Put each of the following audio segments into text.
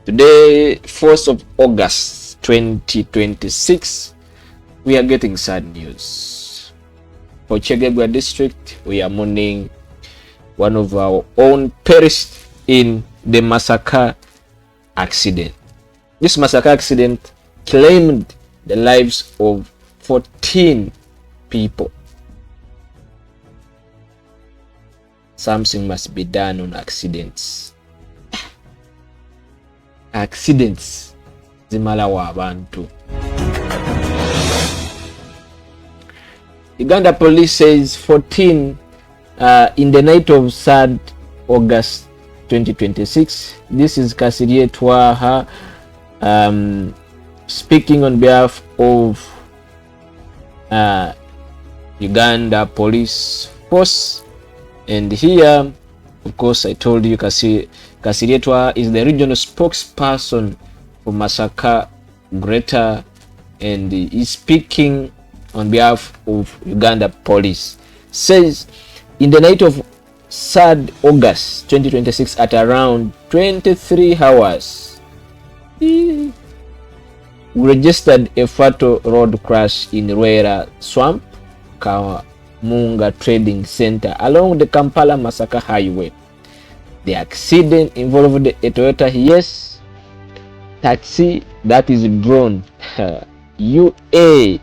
Today, 4th of August 2026, we are getting sad news. For Chegegwa district, we are mourning one of our own perished in the Masaka accident. This Masaka accident claimed the lives of 14 people. Something must be done on accidents. Accidents zimalawa abantu. Uganda police says 14 in the night of 3rd August 2026. This is Kasirye Twaha speaking on behalf of Uganda Police Force. And here, of course, I told you Kasirye Twaha is the regional spokesperson for Masaka Greater, and he's speaking on behalf of Uganda Police. Says in the night of 3rd August 2026 at around 23 hours, we registered a fatal road crash in Lwera Swamp, Kamunga Trading Center along the Kampala Masaka Highway. The accident involved a Toyota Hiace taxi that is drawn UA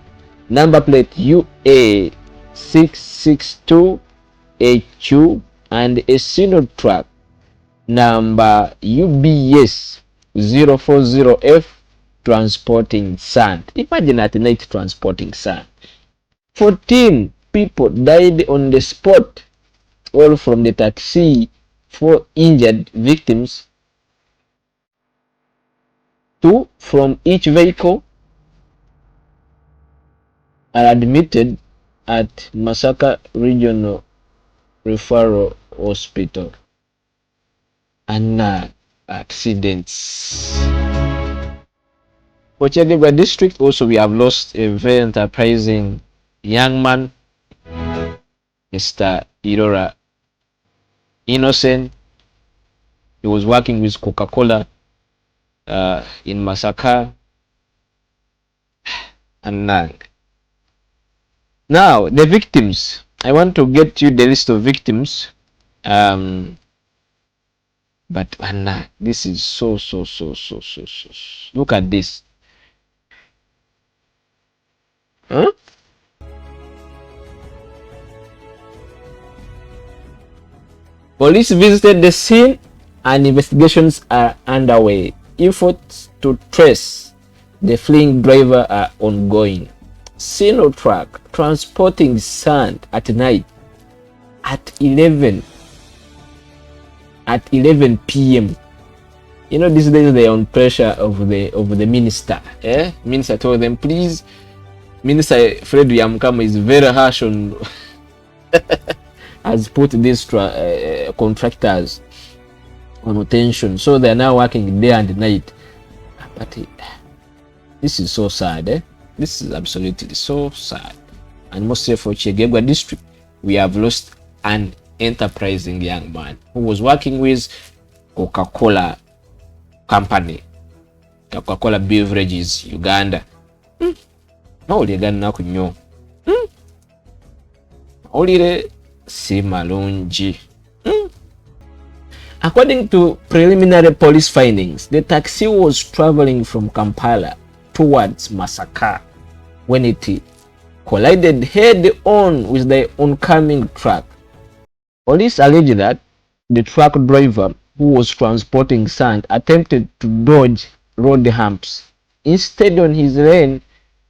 number plate UA 662HU and a single truck number UBS 040F transporting sand. Imagine at night transporting sand. 14 people died on the spot, all from the taxi. 4 injured victims, 2 from each vehicle, are admitted at Masaka Regional Referral Hospital. And accidents. For Chegegwa district also, we have lost a very enterprising young man, Mr. Irora Innocent. He was working with Coca-Cola in Masaka. And now the victims. I want to get you the list of victims. But this is so. Look at this. Huh? Police visited the scene and investigations are underway. Efforts to trace the fleeing driver are ongoing. Single truck transporting sand at night at 11 p.m. You know, these days they are on pressure of the minister. Minister told them, please, Minister Fred Yamkama is very harsh on has put these contractors on attention, so they are now working day and night. But this is so sad. This is absolutely so sad. And mostly for Chegegwa district, we have lost an enterprising young man who was working with Coca-Cola company, Coca-Cola Beverages Uganda. Uganda kunyo. Olire si malungi. According to preliminary police findings, the taxi was traveling from Kampala towards Masaka when it collided head-on with the oncoming truck. Police allege that the truck driver, who was transporting sand, attempted to dodge road humps instead on his lane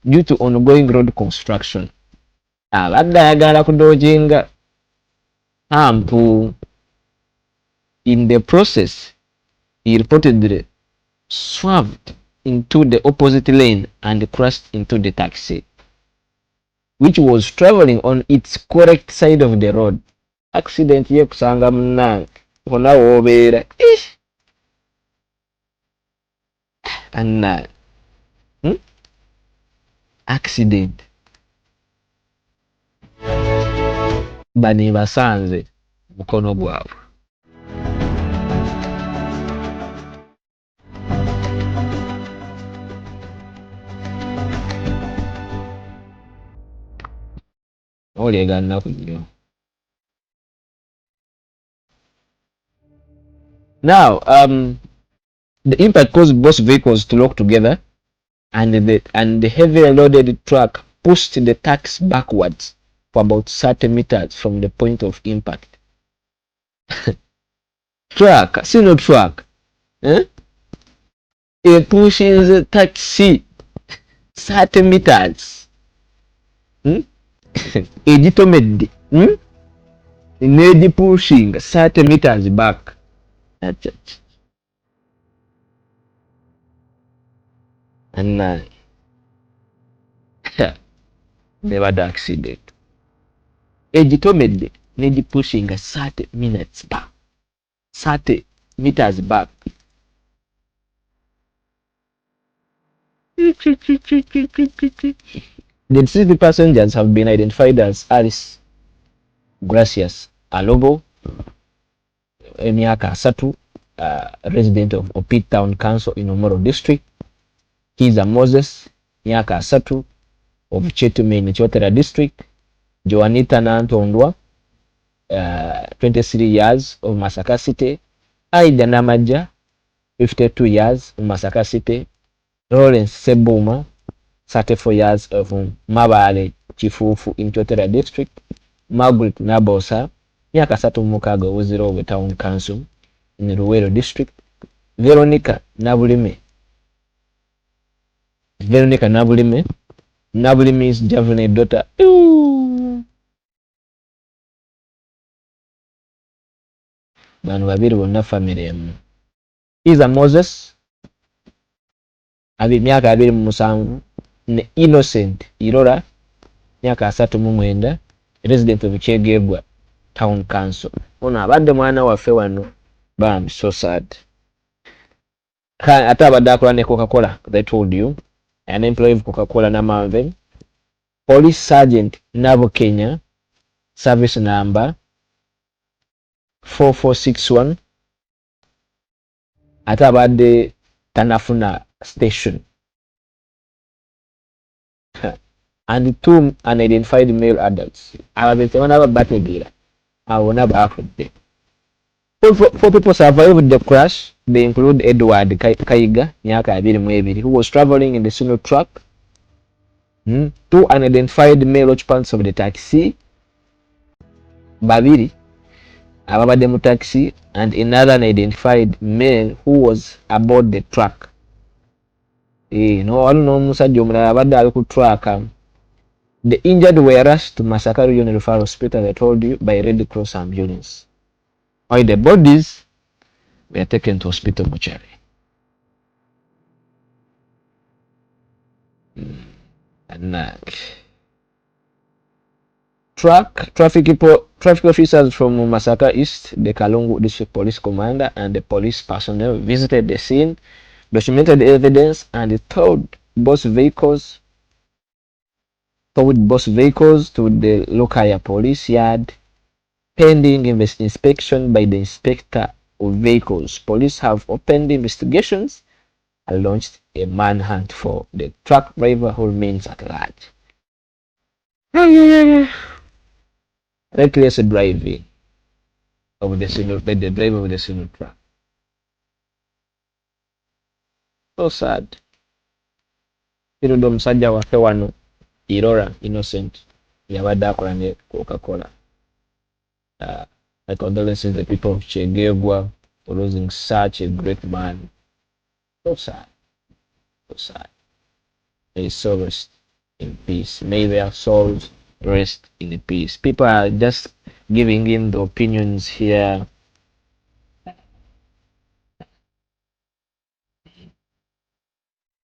due to ongoing road construction. Abadayagala kudojinga hampu. In the process, he reportedly swerved into the opposite lane and crashed into the taxi, which was traveling on its correct side of the road. Accident ye kusanga mnange kona wobera and accident bani basanze mukono gwabwe. Olega nnaku nnyo. Now, the impact caused both vehicles to lock together, and the heavily loaded truck pushed the taxi backwards for about 30 meters from the point of impact. Truck, see no truck. Eh? It pushes the taxi 30 meters. Egitomedde. Pushing 30 meters back. And never accident. Egitomedde pushing 30 minutes back. 30 meters back. The deceased passengers have been identified as Alice Gracias Alobo, emyaka 3, resident of Opit Town Council in Omoro District. Kiza Moses, myaka 3, of Chetume in Chotera District. Joanita Nantondwa, 23 years, of Masaka City. Aida Namaja, 52 years, of Masaka City. Lawrence Sebuma, 34 years, of Mabale Chifufu in Chotera District. Margaret Nabosa, myaka 36, wuzira of Town Council in Lwera District. Veronica Nabulime, Nabulime's juvenile daughter. Bano babiri bonna family emu. Iza Moses, myaka 27, ne Innocent Irora, myaka 39, resident of Kyegegwa Town Council. Ono abadde mwana waffe wano. Bam, so sad. Ate abadde akola ne Coca-Cola, as I told you. An employee of Coca-Cola Namanve. Police Sergeant Nabo Kenya, service number 4461. Ate abadde tanafuna station. And 2 unidentified male adults. Ababiri banaba bategeera. Abo bonna baafudde. 4 people survived the crash. They include Edward Kayiga, myaka 22, who was traveling in the sino truck. 2 unidentified male occupants of the taxi. Babiri ababadde mu taxi, and another unidentified male who was aboard the truck. Waliwo n'omusajja omulala abadde ali ku truck. The injured were rushed to Masaka Regional Referral Hospital, I told you, by Red Cross ambulance. While the bodies were taken to hospital mortuary. Traffic officers from Masaka East, the Kalungu District Police Commander, and the police personnel visited the scene, documented evidence, and towed both vehicles to the local police yard, pending inspection by the inspector of vehicles. Police have opened investigations and launched a manhunt for the truck driver who remains at large. Reckless driving of the driver of the single truck. So sad. Kirudo omusajja waffe wano Irora Innocent yabadde akola ne Coca-Cola. My condolences to the people of Kyegegwa for losing such a great man. So sad. So sad. May his soul rest in peace. May their souls rest in peace. People are just giving in the opinions here.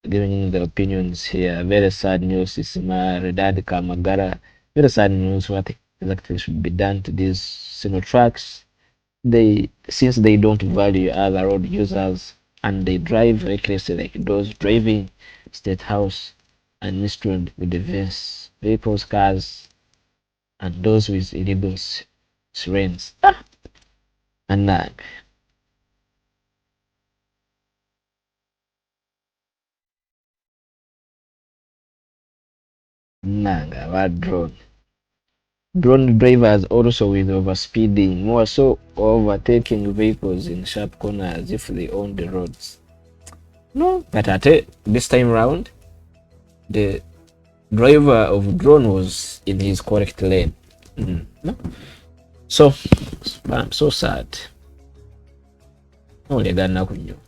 Very sad news. Is my dad Kamagara. Very sad news. What exactly should be done to these single trucks? Since they don't value other road users and they drive recklessly, like those driving State House and Nistroad with the vehicles, cars, and those with illegal sirens. And Nanga, bad drone. Drone drivers also with overspeeding, more so overtaking vehicles in sharp corners if they own the roads. No, but this time round, the driver of drone was in his correct lane. No? So, I'm so sad. Only got nothing new.